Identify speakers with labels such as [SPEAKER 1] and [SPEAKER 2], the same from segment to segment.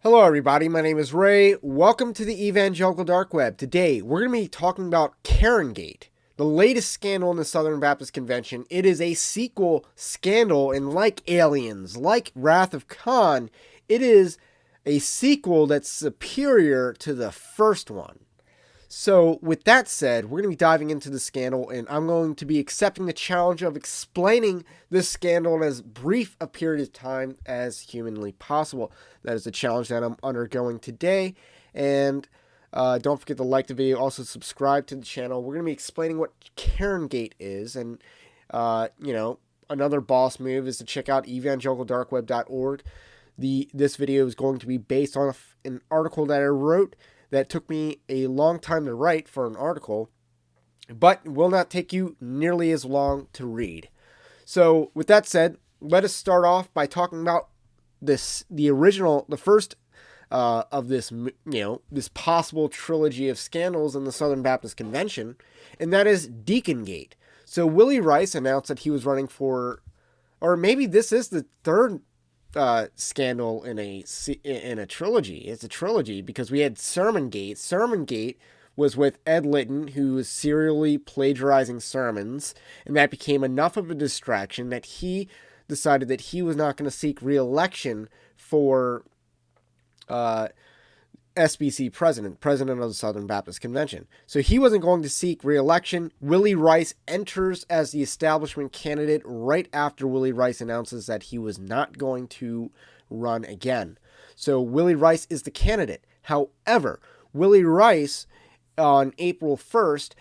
[SPEAKER 1] Hello everybody, my name is Ray. Welcome to the Evangelical Dark Web. Today, we're going to be talking about Karengate, the latest scandal in the Southern Baptist Convention. It is a sequel scandal, and like Aliens, like Wrath of Khan, it is a sequel that's superior to the first one. So, with that said, we're going to be diving into the scandal, and I'm going to be accepting the challenge of explaining this scandal in as brief a period of time as humanly possible. That is the challenge that I'm undergoing today, and don't forget to like the video, also subscribe to the channel. We're going to be explaining what Karengate is, and, another boss move is to check out evangelicaldarkweb.org. This video is going to be based on an article that I wrote that took me a long time to write for an article, but will not take you nearly as long to read. So with that said, let us start off by talking about the first of this possible trilogy of scandals in the Southern Baptist Convention, and that is Deacon Gate. So Willie Rice announced that he was running for, or maybe this is the third scandal in a trilogy. It's a trilogy because we had Sermon Gate. Sermon Gate was with Ed Litton, who was serially plagiarizing sermons, and that became enough of a distraction that he decided that he was not going to seek re-election for SBC president of the Southern Baptist Convention. So he wasn't going to seek re-election. Willie Rice enters as the establishment candidate right after Willie Rice announces that he was not going to run again. So Willie Rice is the candidate. However, Willie Rice on April 1st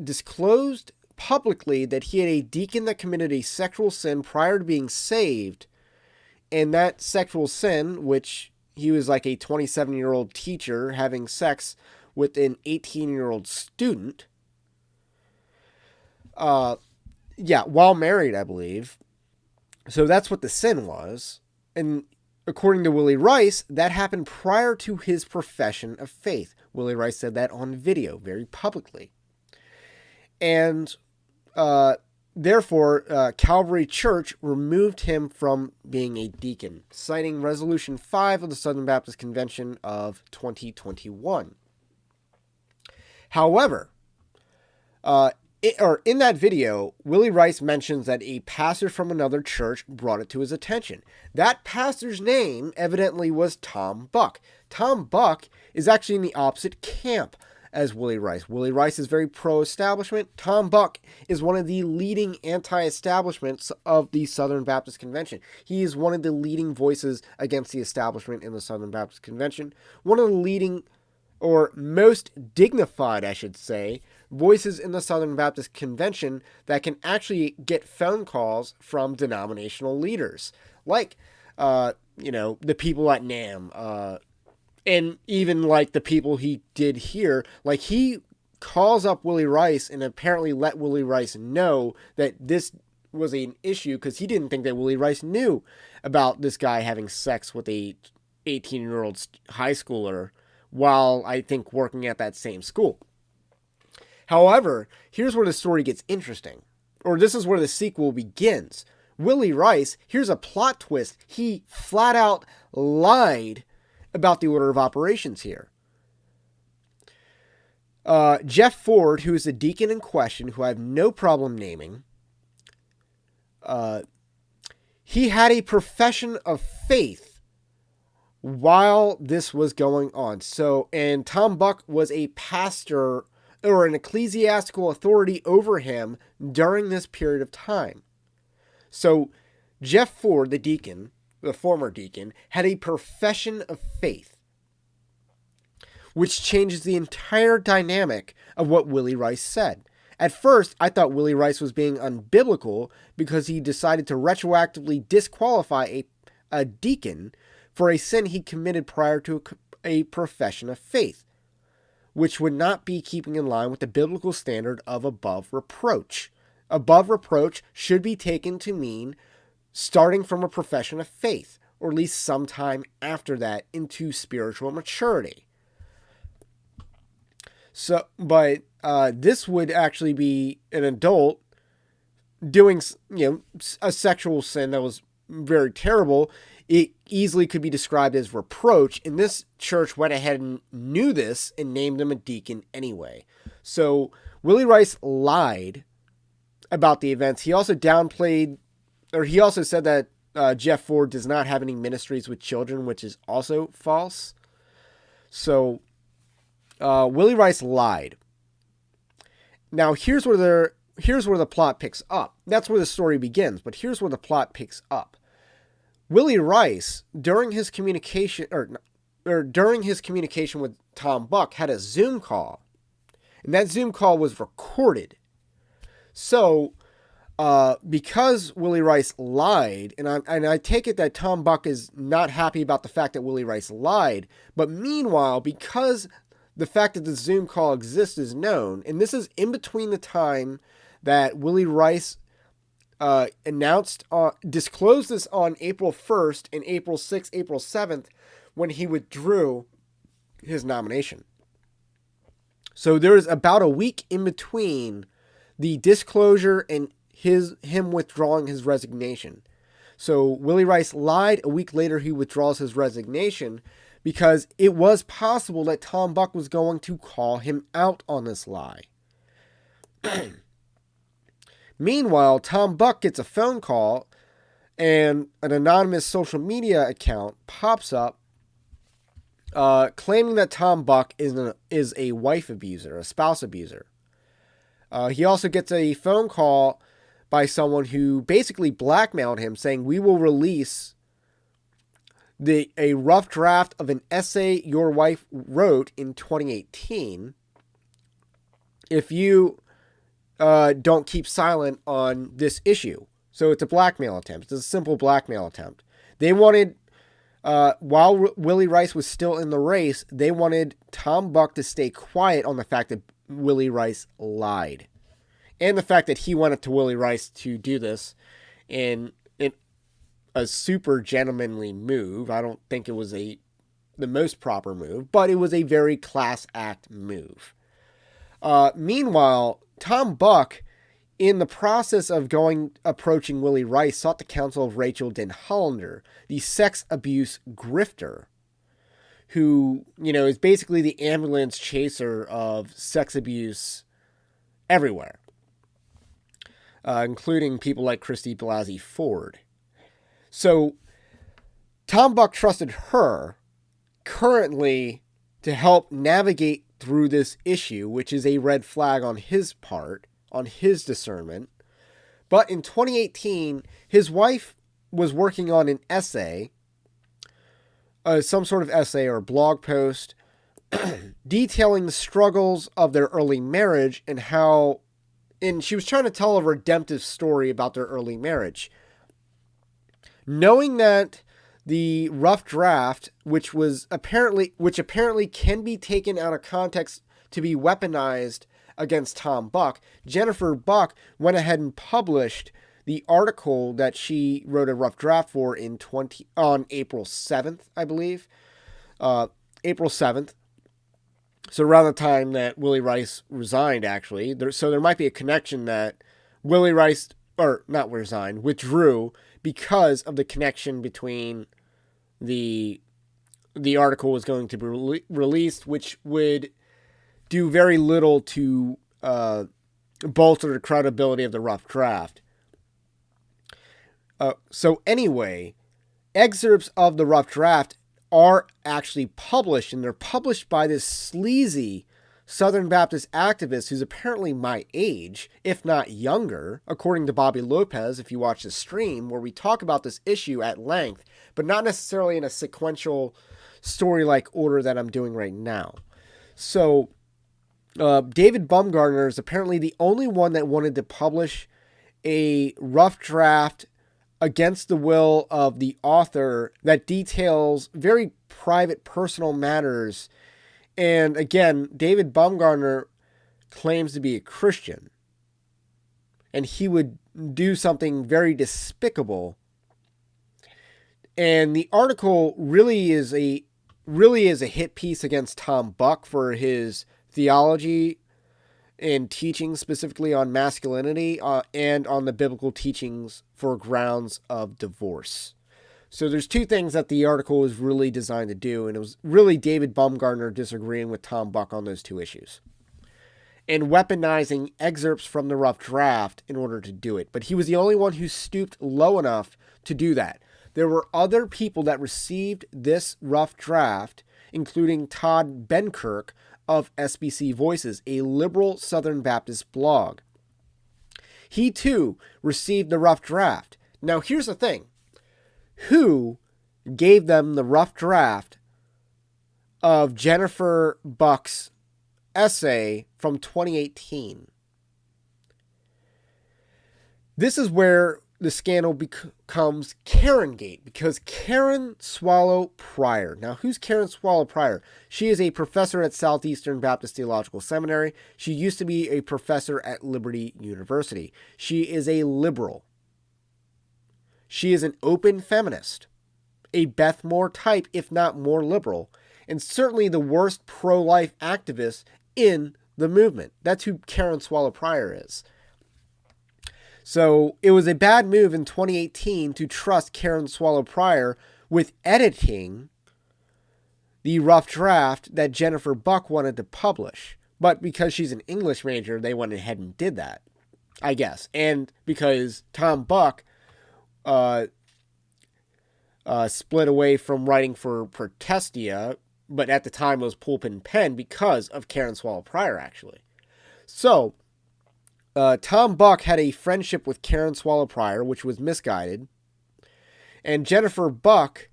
[SPEAKER 1] disclosed publicly that he had a deacon that committed a sexual sin prior to being saved, and that sexual sin, which he was like a 27-year-old teacher having sex with an 18-year-old student. While married, I believe. So that's what the sin was. And according to Willie Rice, that happened prior to his profession of faith. Willie Rice said that on video, very publicly. And therefore, Calvary Church removed him from being a deacon, citing Resolution 5 of the Southern Baptist Convention of 2021. However, in that video, Willie Rice mentions that a pastor from another church brought it to his attention. That pastor's name evidently was Tom Buck. Tom Buck is actually in the opposite camp as Willie Rice. Willie Rice is very pro-establishment. Tom Buck is one of the leading anti-establishments of the Southern Baptist Convention. He is one of the leading voices against the establishment in the Southern Baptist Convention. One of the leading, or most dignified, I should say, voices in the Southern Baptist Convention that can actually get phone calls from denominational leaders. Like, the people at NAM, and even like the people he did here, like he calls up Willie Rice and apparently let Willie Rice know that this was an issue because he didn't think that Willie Rice knew about this guy having sex with a 18-year-old high schooler while I think working at that same school. However, here's where the story gets interesting, or this is where the sequel begins. Willie Rice, here's a plot twist. He flat out lied about the order of operations here. Jeff Ford, who is the deacon in question, who I have no problem naming, he had a profession of faith while this was going on. So, and Tom Buck was a pastor or an ecclesiastical authority over him during this period of time. So, Jeff Ford, the deacon, the former deacon, had a profession of faith, which changes the entire dynamic of what Willie Rice said. At first, I thought Willie Rice was being unbiblical because he decided to retroactively disqualify a deacon for a sin he committed prior to a profession of faith, which would not be keeping in line with the biblical standard of above reproach. Above reproach should be taken to mean starting from a profession of faith, or at least sometime after that into spiritual maturity. So, but this would actually be an adult doing, a sexual sin that was very terrible. easily could be described as reproach, and this church went ahead and knew this and named him a deacon anyway. So Willie Rice lied about the events. He also downplayed, or he also said that Jeff Ford does not have any ministries with children, which is also false. So Willie Rice lied. Now here's where the plot picks up. That's where the story begins, but here's where the plot picks up. Willie Rice, during his communication with Tom Buck, had a Zoom call, and that Zoom call was recorded. So, because Willie Rice lied, and I take it that Tom Buck is not happy about the fact that Willie Rice lied, but meanwhile, because the fact that the Zoom call exists is known, and this is in between the time that Willie Rice disclosed this on April 1st and April 6th, April 7th, when he withdrew his nomination. So there is about a week in between the disclosure and him withdrawing his resignation. So Willie Rice lied. A week later, he withdraws his resignation because it was possible that Tom Buck was going to call him out on this lie. Meanwhile, Tom Buck gets a phone call and an anonymous social media account pops up claiming that Tom Buck is a wife abuser, a spouse abuser. He also gets a phone call by someone who basically blackmailed him, saying, "We will release a rough draft of an essay your wife wrote in 2018 if you don't keep silent on this issue." So it's a blackmail attempt. It's a simple blackmail attempt. They wanted, while Willie Rice was still in the race, they wanted Tom Buck to stay quiet on the fact that Willie Rice lied. And the fact that he wanted to Willie Rice to do this in a super gentlemanly move. I don't think it was the most proper move, but it was a very class act move. Meanwhile, Tom Buck, in the process of approaching Willie Rice, sought the counsel of Rachel Den Hollander, the sex abuse grifter, who, is basically the ambulance chaser of sex abuse everywhere, including people like Christy Blasey Ford. So Tom Buck trusted her currently to help navigate through this issue, which is a red flag on his part, on his discernment. But in 2018, his wife was working on an essay, some sort of essay or blog post, detailing the struggles of their early marriage and she was trying to tell a redemptive story about their early marriage. Knowing that the rough draft, which apparently can be taken out of context to be weaponized against Tom Buck, Jennifer Buck went ahead and published the article that she wrote a rough draft for on April 7th, I believe. April 7th. So around the time that Willie Rice resigned, actually. So there might be a connection that Willie Rice, or not resigned, withdrew because of the connection between the article was going to be released, which would do very little to bolster the credibility of the rough draft. So anyway, excerpts of the rough draft are actually published, and they're published by this sleazy Southern Baptist activist who's apparently my age, if not younger, according to Bobby Lopez, if you watch the stream, where we talk about this issue at length, but not necessarily in a sequential story-like order that I'm doing right now. So, David Baumgartner is apparently the only one that wanted to publish a rough draft against the will of the author that details very private, personal matters. And again, David Baumgartner claims to be a Christian, and he would do something very despicable. And the article really is a hit piece against Tom Buck for his theology and teaching specifically on masculinity and on the biblical teachings for grounds of divorce. So there's two things that the article was really designed to do, and it was really David Baumgartner disagreeing with Tom Buck on those two issues and weaponizing excerpts from the rough draft in order to do it. But he was the only one who stooped low enough to do that. There were other people that received this rough draft, including Todd Benkirk of SBC Voices, a liberal Southern Baptist blog. He too received the rough draft. Now here's the thing. Who gave them the rough draft of Jennifer Buck's essay from 2018? This is where the scandal becomes Karengate, because Karen Swallow Prior. Now, who's Karen Swallow Prior? She is a professor at Southeastern Baptist Theological Seminary. She used to be a professor at Liberty University. She is a liberal. She is an open feminist, a Beth Moore type, if not more liberal, and certainly the worst pro-life activist in the movement. That's who Karen Swallow Prior is. So it was a bad move in 2018 to trust Karen Swallow Prior with editing the rough draft that Jennifer Buck wanted to publish. But because she's an English major, they went ahead and did that, I guess. And because Tom Buck split away from writing for Protestia, but at the time was Pulpit and Pen because of Karen Swallow Prior, actually. So Tom Buck had a friendship with Karen Swallow Prior, which was misguided. And Jennifer Buck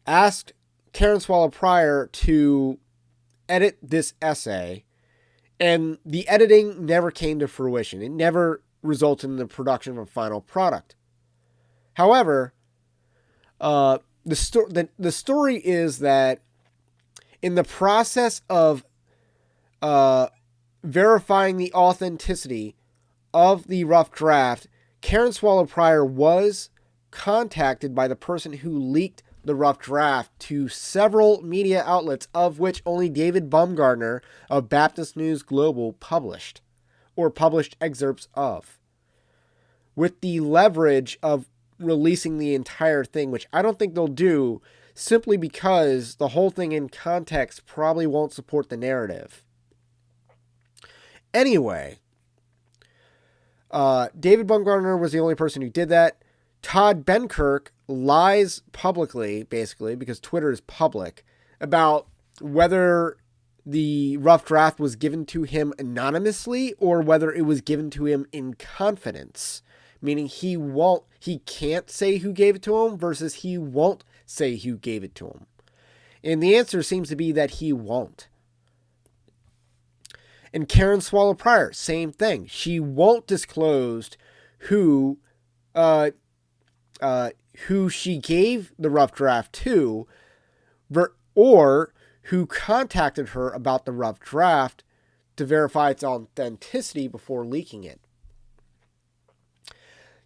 [SPEAKER 1] asked Karen Swallow Prior to edit this essay, and the editing never came to fruition. It never resulted in the production of a final product. However, the story is that in the process of verifying the authenticity of the rough draft, Karen Swallow Prior was contacted by the person who leaked the rough draft to several media outlets, of which only David Baumgartner of Baptist News Global published excerpts of, with the leverage of releasing the entire thing, which I don't think they'll do, simply because the whole thing in context probably won't support the narrative. Anyway, David Baumgartner was the only person who did that. Todd Benkirk lies publicly, basically, because Twitter is public, about whether the rough draft was given to him anonymously or whether it was given to him in confidence. Meaning he can't say who gave it to him versus he won't say who gave it to him. And the answer seems to be that he won't. And Karen Swallow Prior, same thing. She won't disclose who she gave the rough draft to, or who contacted her about the rough draft to verify its authenticity before leaking it.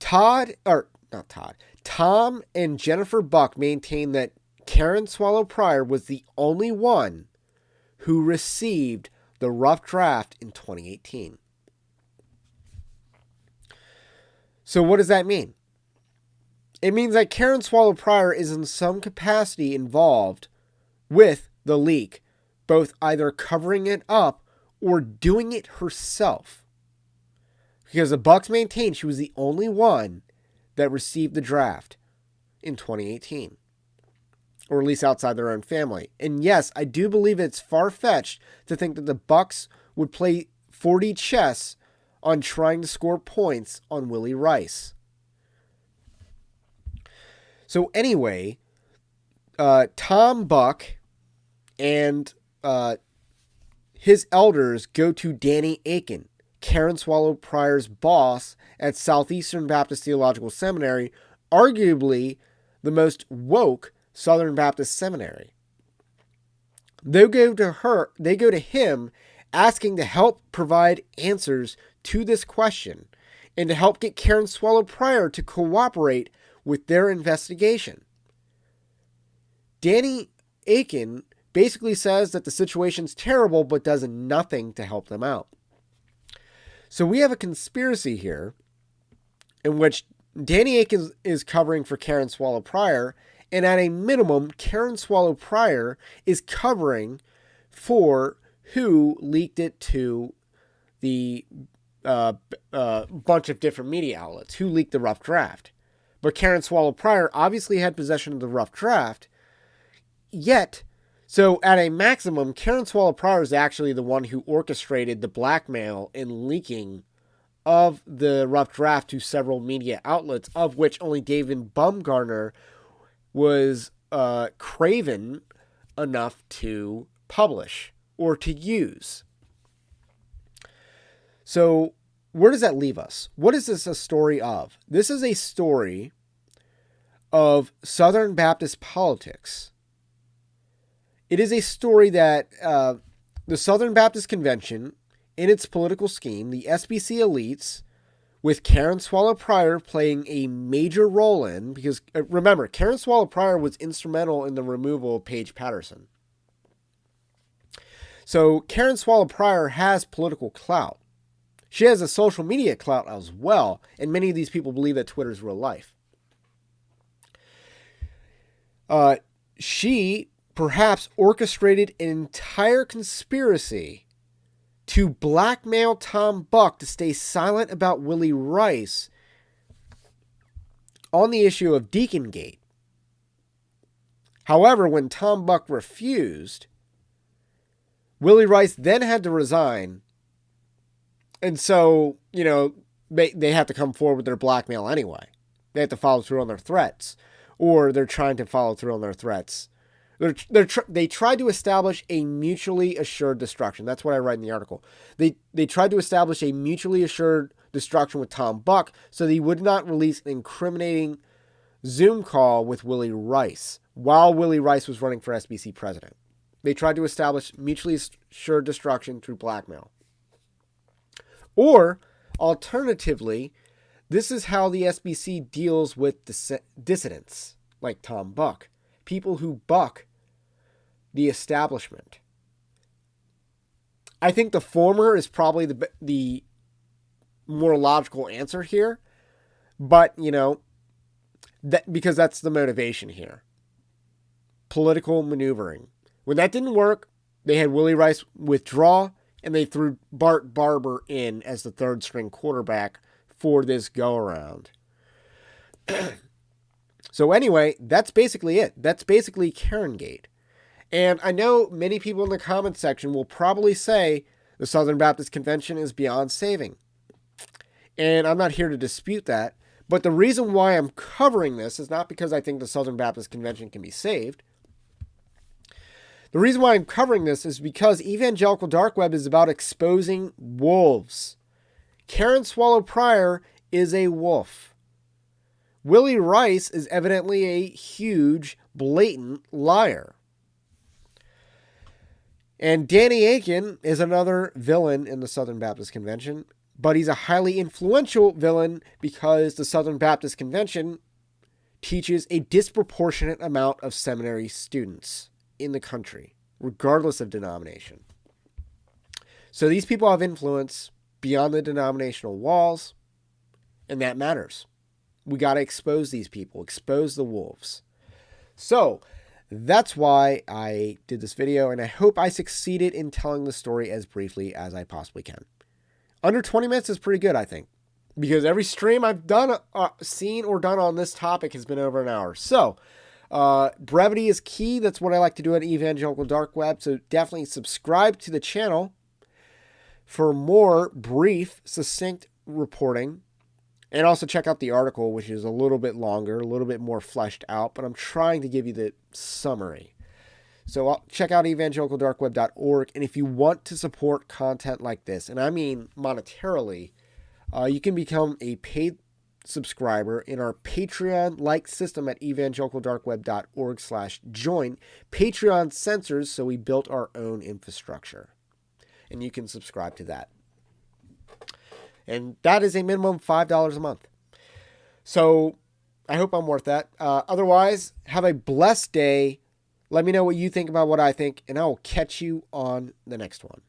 [SPEAKER 1] Tom and Jennifer Buck maintain that Karen Swallow Prior was the only one who received the rough draft in 2018. So what does that mean? It means that Karen Swallow Prior is in some capacity involved with the leak, both either covering it up or doing it herself. Because the Bucks maintained she was the only one that received the draft in 2018. Or at least outside their own family. And yes, I do believe it's far-fetched to think that the Bucks would play 4D chess on trying to score points on Willie Rice. So anyway, Tom Buck and his elders go to Danny Akin, Karen Swallow Prior's boss at Southeastern Baptist Theological Seminary, arguably the most woke Southern Baptist seminary. They go to him asking to help provide answers to this question and to help get Karen Swallow Prior to cooperate with their investigation. Danny Akin basically says that the situation's terrible but does nothing to help them out. So we have a conspiracy here in which Danny Aiken is covering for Karen Swallow Prior, and at a minimum, Karen Swallow Prior is covering for who leaked it to the bunch of different media outlets, who leaked the rough draft. But Karen Swallow Prior obviously had possession of the rough draft, yet, so at a maximum, Karen Swallow Prior is actually the one who orchestrated the blackmail and leaking of the rough draft to several media outlets, of which only David Baumgartner was craven enough to publish or to use. So where does that leave us? What is this a story of? This is a story of Southern Baptist politics. It is a story that the Southern Baptist Convention, in its political scheme, the SBC elites, with Karen Swallow Prior playing a major role in, because remember, Karen Swallow Prior was instrumental in the removal of Paige Patterson. So Karen Swallow Prior has political clout. She has a social media clout as well, and many of these people believe that Twitter is real life. She perhaps orchestrated an entire conspiracy to blackmail Tom Buck to stay silent about Willie Rice on the issue of Deacon Gate. However, when Tom Buck refused, Willie Rice then had to resign. And so, they have to come forward with their blackmail anyway. They have to follow through on their threats. Or they're trying to follow through on their threats. They tried to establish a mutually assured destruction. That's what I write in the article. They tried to establish a mutually assured destruction with Tom Buck so that he would not release an incriminating Zoom call with Willie Rice while Willie Rice was running for SBC president. They tried to establish mutually assured destruction through blackmail. Or, alternatively, this is how the SBC deals with dissidents like Tom Buck. People who buck the establishment. I think the former is probably the more logical answer here. But, because that's the motivation here. Political maneuvering. When that didn't work, they had Willie Rice withdraw, and they threw Bart Barber in as the third string quarterback for this go-around. So anyway, that's basically it. That's basically Karengate. And I know many people in the comments section will probably say the Southern Baptist Convention is beyond saving. And I'm not here to dispute that. But the reason why I'm covering this is not because I think the Southern Baptist Convention can be saved. The reason why I'm covering this is because Evangelical Dark Web is about exposing wolves. Karen Swallow Prior is a wolf. Willie Rice is evidently a huge, blatant liar. And Danny Aiken is another villain in the Southern Baptist Convention, but he's a highly influential villain because the Southern Baptist Convention teaches a disproportionate amount of seminary students in the country, regardless of denomination. So these people have influence beyond the denominational walls, and that matters. We got to expose these people, expose the wolves. So that's why I did this video, and I hope I succeeded in telling the story as briefly as I possibly can. Under 20 minutes is pretty good, I think, because every stream I've done, seen or done on this topic has been over an hour. So brevity is key. That's what I like to do at Evangelical Dark Web. So definitely subscribe to the channel for more brief, succinct reporting. And also check out the article, which is a little bit longer, a little bit more fleshed out, but I'm trying to give you the summary. So check out evangelicaldarkweb.org. And if you want to support content like this, and I mean monetarily, you can become a paid subscriber in our Patreon-like system at evangelicaldarkweb.org/join. Patreon censors, so we built our own infrastructure. And you can subscribe to that. And that is a minimum $5 a month. So I hope I'm worth that. Otherwise, have a blessed day. Let me know what you think about what I think, and I will catch you on the next one.